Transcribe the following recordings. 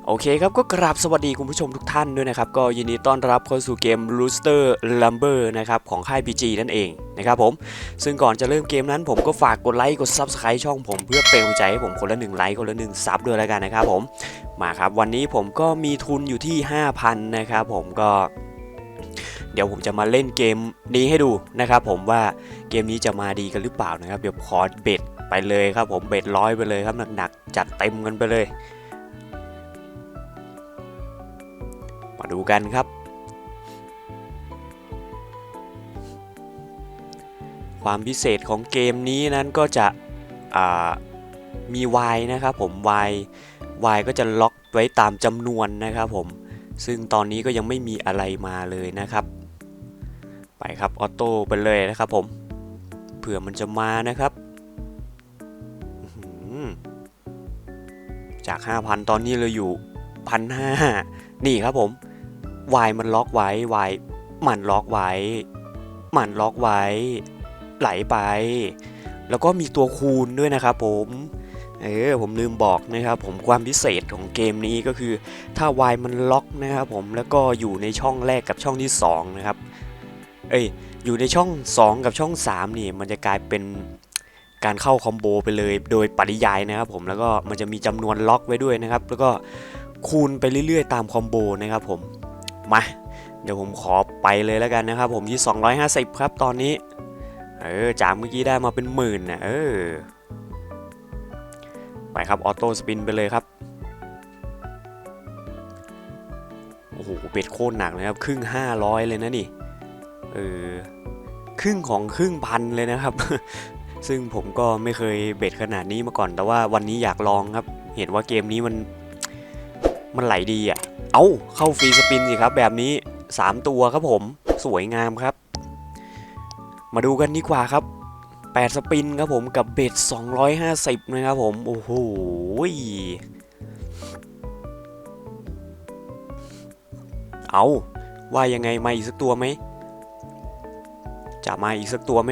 โอเคครับก็กราบสวัสดีคุณผู้ชมทุกท่านด้วยนะครับก็ยินดีต้อนรับเข้าสู่เกม Rooster Lumber นะครับของค่าย PG นั่นเองนะครับผมซึ่งก่อนจะเริ่มเกมนั้นผมก็ฝากกดไลค์กด Subscribe ช่องผมเพื่อเป็นกำลังใจให้ผมคนละ1ไลค์คนละ1ซับด้วยแล้วกันนะครับผมมาครับวันนี้ผมก็มีทุนอยู่ที่ 5,000 นะครับผมก็เดี๋ยวผมจะมาเล่นเกมนี้ให้ดูนะครับผมว่าเกมนี้จะมาดีกันหรือเปล่านะครับเดี๋ยวขอเบ็ดไปเลยครับผมเบ็ด100ไปเลยครับหนักๆจัดเต็มกันไปเลยมาดูกันครับความพิเศษของเกมนี้นั้นก็จะมี Y นะครับผม Y ก็จะล็อกไว้ตามจำนวนนะครับผมซึ่งตอนนี้ก็ยังไม่มีอะไรมาเลยนะครับไปครับออโต้ไปเลยนะครับผมเผื่อมันจะมานะครับจาก 5,000 ตอนนี้เราอยู่ 1,500 นี่ครับผม Y มันล็อกไว้ Y มันล็อกไว้ไหลไปแล้วก็มีตัวคูณด้วยนะครับผมลืมบอกนะครับผมความพิเศษของเกมนี้ก็คือถ้า Y มันล็อกนะครับผมแล้วก็อยู่ในช่องแรกกับช่องที่2นะครับอยู่ในช่อง2กับช่อง3นี่มันจะกลายเป็นการเข้าคอมโบไปเลยโดยปริยายนะครับผมแล้วก็มันจะมีจำนวนล็อกไว้ด้วยนะครับแล้วก็คูณไปเรื่อยๆตามคอมโบนะครับผมมาเดี๋ยวผมขอไปเลยแล้วกันนะครับผมที่250ครับตอนนี้จากเมื่อกี้ได้มาเป็น10,000นะไปครับออโต้สปินไปเลยครับโอ้โหเบ็ดโคตรหนักเลยครับครึ่ง500เลยนะนี่ครึ่งของครึ่งพันเลยนะครับ ซึ่งผมก็ไม่เคยเบ็ดขนาดนี้มาก่อนแต่ว่าวันนี้อยากลองครับเห็นว่าเกมนี้มันไหลดีอ่ะเข้าฟรีสปินสิครับแบบนี้3ตัวครับผมสวยงามครับมาดูกันดีกว่าครับ8สปินครับผมกับเบ็ด250นะครับผมโอ้โหว่ายังไงมาอีกสักตัวไหมจะมาอีกสักตัวไหม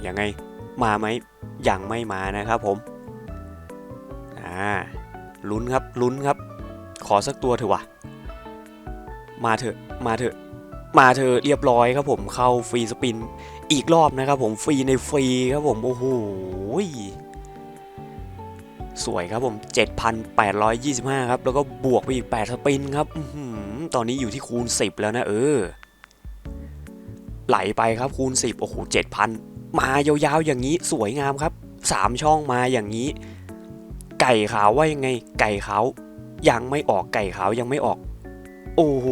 ยังไงมาไหมยังไม่มานะครับผมลุ้นครับขอสักตัวเถอะวะมาเถอะเรียบร้อยครับผมเข้าฟรีสปินอีกรอบนะครับผมฟรีในฟรีครับผมโอ้โหสวยครับผม 7,825 ครับแล้วก็บวกไปอีก8สปินครับตอนนี้อยู่ที่คูณ10แล้วนะไหลไปครับคูณ10โอ้โห 7,000 มายาวๆอย่างนี้สวยงามครับ3ช่องมาอย่างนี้ไก่ขาวว่ายังไงไก่ขาวยังไม่ออกไก่ขาวยังไม่ออกโอ้โห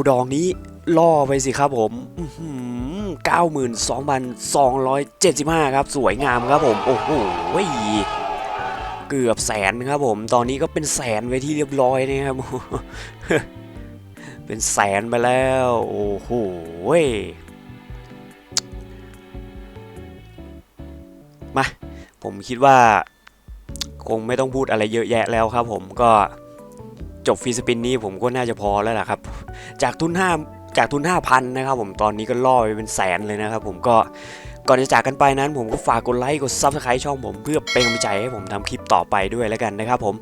ดอกนี้ล่อไปสิครับผม92,275 ครับสวยงามครับผมโอ้โหเกือบแสนครับผมตอนนี้ก็เป็นแสนไปที่เรียบร้อยนะครับ เป็นแสนไปแล้วโอ้โหมาผมคิดว่าคงไม่ต้องพูดอะไรเยอะแยะแล้วครับผมก็จบฟรีสปินนี้ผมก็น่าจะพอแล้วล่ะครับจากทุน 5,000 นะครับผมตอนนี้ก็ล่อไปเป็นแสนเลยนะครับผมก็ก่อนจะจากกันไปนั้นผมก็ฝากกดไลค์กด Subscribe ช่องผมเพื่อเป็นกำลังใจให้ผมทำคลิปต่อไปด้วยแล้วกันนะครับผม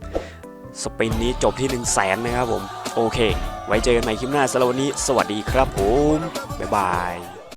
สปินนี้จบที่100,000นะครับผมโอเคไว้เจอกันใหม่คลิปหน้าสำหรับวันนี้สวัสดีครับผมบ๊ายบาย